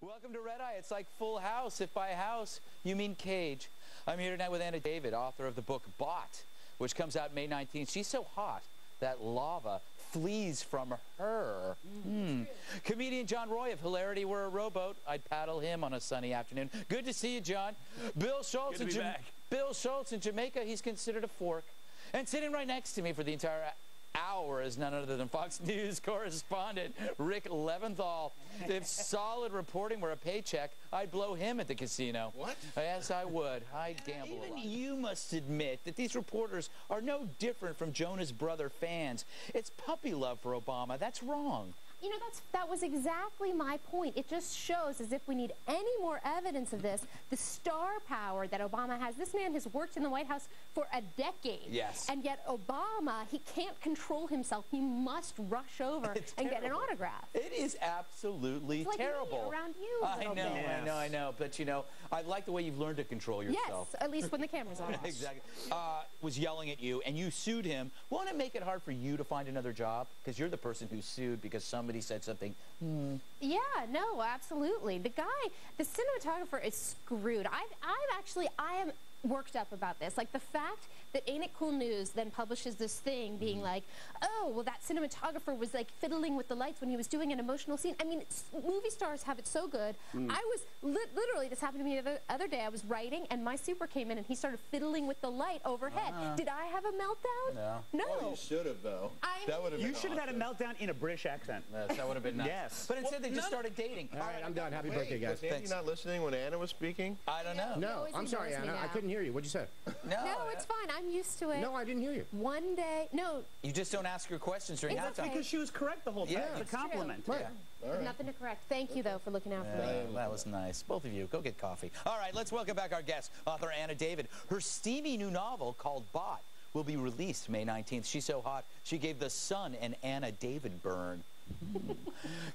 Welcome to Red Eye. It's like Full House, if by house you mean cage. I'm here tonight with Anna David, author of the book Bought, which comes out May 19th. She's so hot that lava flees from her. Comedian John Roy, if hilarity were a rowboat, I'd paddle him on a sunny afternoon. Good to see you, John. Bill Schultz, Bill Schultz in Jamaica, he's considered a fork. And sitting right next to me for the entire hour is none other than Fox News correspondent Rick Leventhal. If solid reporting were a paycheck, I'd blow him at the casino. What? Yes, I would. I'd gamble a lot. Even you must admit that these reporters are no different from Jonas Brother fans. It's puppy love for Obama. That's wrong. You know, that was exactly my point. It just shows, as if we need any more evidence of this, the star power that Obama has. This man has worked in the White House for a decade. Yes. And yet Obama, he can't control himself. He must rush over and get an autograph. It is absolutely it's like terrible. Me around you. I know. But, you know, I like the way you've learned to control yourself. Yes, at least when the camera's on. Exactly. Was yelling at you, and you sued him. Won't it make it hard for you to find another job? Because you're the person who sued because somebody said something. Yeah, no, absolutely. The cinematographer is screwed. I am worked up about this. Like the fact that Ain't It Cool News then publishes this thing being like, oh, well, that cinematographer was like fiddling with the lights when he was doing an emotional scene. I mean, movie stars have it so good. I was literally, this happened to me the other day. I was writing and my super came in and he started fiddling with the light overhead. Did I have a meltdown? No. Oh, you should have, though. That would have been You should have had a meltdown in a British accent. Yes, that would have been nice. Yes. But instead they just started dating. All right, I'm done. Happy birthday, guys. Was Andy not listening when Anna was speaking? I don't know. No, I'm sorry, Anna. I couldn't hear you. What'd you say? No, it's fine. I'm used to it. No, I didn't hear you. One day, no. You just don't ask her questions during It's halftime. okay. Because she was correct the whole time. Yeah, It's a compliment. Right. There's nothing to correct. Thank you, though, for looking out for me. That was nice. Both of you, go get coffee. All right, let's welcome back our guest, author Anna David. Her steamy new novel called Bought will be released May 19th. She's so hot, she gave The Sun an Anna David burn.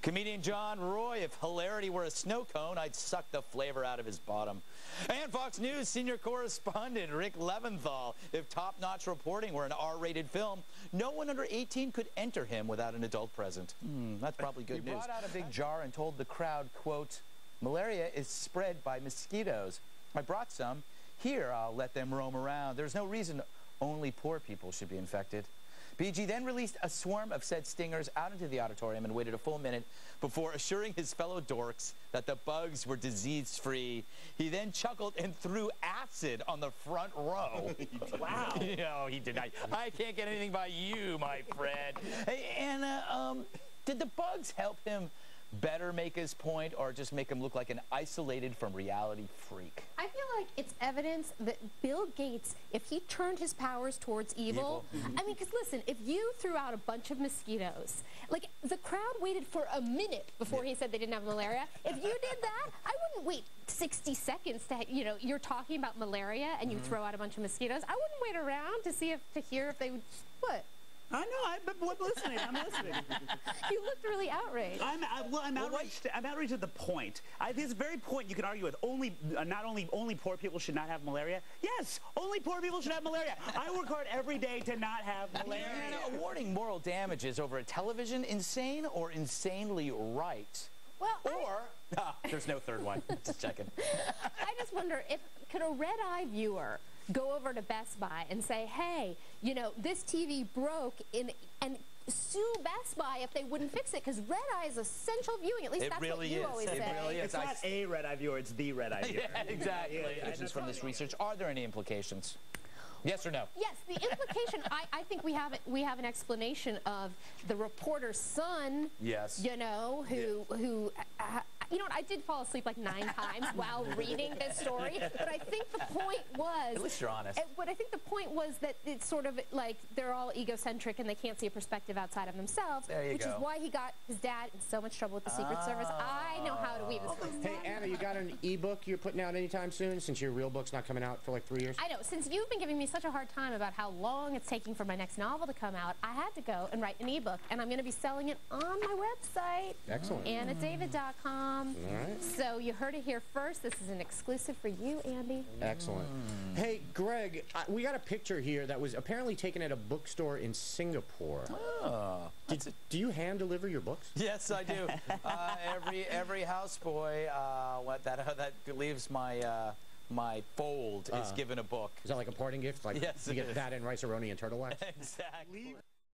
Comedian John Roy, if hilarity were a snow cone, I'd suck the flavor out of his bottom. And Fox News senior correspondent Rick Leventhal, if top-notch reporting were an R-rated film, no one under 18 could enter him without an adult present. That's probably good news. He brought out a big jar and told the crowd, quote, "Malaria is spread by mosquitoes. I brought some. Here, I'll let them roam around. There's no reason only poor people should be infected." BG then released a swarm of said stingers out into the auditorium and waited a full minute before assuring his fellow dorks that the bugs were disease-free. He then chuckled and threw acid on the front row. Wow. No, he did not. I can't get anything by you, my friend. Hey, Anna, did the bugs help him better make his point or just make him look like an isolated from reality freak? I feel like it's evidence that Bill Gates, if he turned his powers towards evil, I mean, because listen, if you threw out a bunch of mosquitoes, like the crowd waited for a minute before he said they didn't have malaria. If you did that, I wouldn't wait 60 seconds to, you know, you're talking about malaria and you throw out a bunch of mosquitoes. I wouldn't wait around to hear if they would, what? I know. I'm listening. I'm listening. You looked really outraged. I'm outraged. I'm outraged at the point. This very point you can argue with. Not only poor people should not have malaria. Yes, only poor people should have malaria. I work hard every day to not have malaria. Awarding moral damages over a television, insane or insanely right? Well, there's no third one. Just checking. I just wonder could a red eye viewer go over to Best Buy and say, hey, you know, this TV broke and sue Best Buy if they wouldn't fix it, because red eye is essential viewing. At least that's what you always say. It really is. It's not a red eye viewer, it's the red eye viewer. Yeah, exactly. Implications from this research. Are there any implications? Yes or no? Yes, the implication, I think we have an explanation of the reporter's son, yes, you know, who you know what, I did fall asleep like 9 times while reading this story, but I think the point was... At least you're honest. But I think the point was that it's sort of like they're all egocentric and they can't see a perspective outside of themselves, which is why he got his dad in so much trouble with the Secret Service. I know how to weave this. Hey, Anna, you got an e-book you're putting out anytime soon, since your real book's not coming out for like 3 years? I know. Since you've been giving me such a hard time about how long it's taking for my next novel to come out, I had to go and write an e-book, and I'm going to be selling it on my website. Excellent. AnnaDavid.com. right. So you heard it here first. This is an exclusive for you, Andy. Excellent. Hey, Greg, we got a picture here that was apparently taken at a bookstore in Singapore. Oh. Do you hand deliver your books? Yes, I do. Every houseboy that leaves my fold is given a book. Is that like a parting gift? Like yes, you get that and rice-a-roni and turtle wax? Exactly.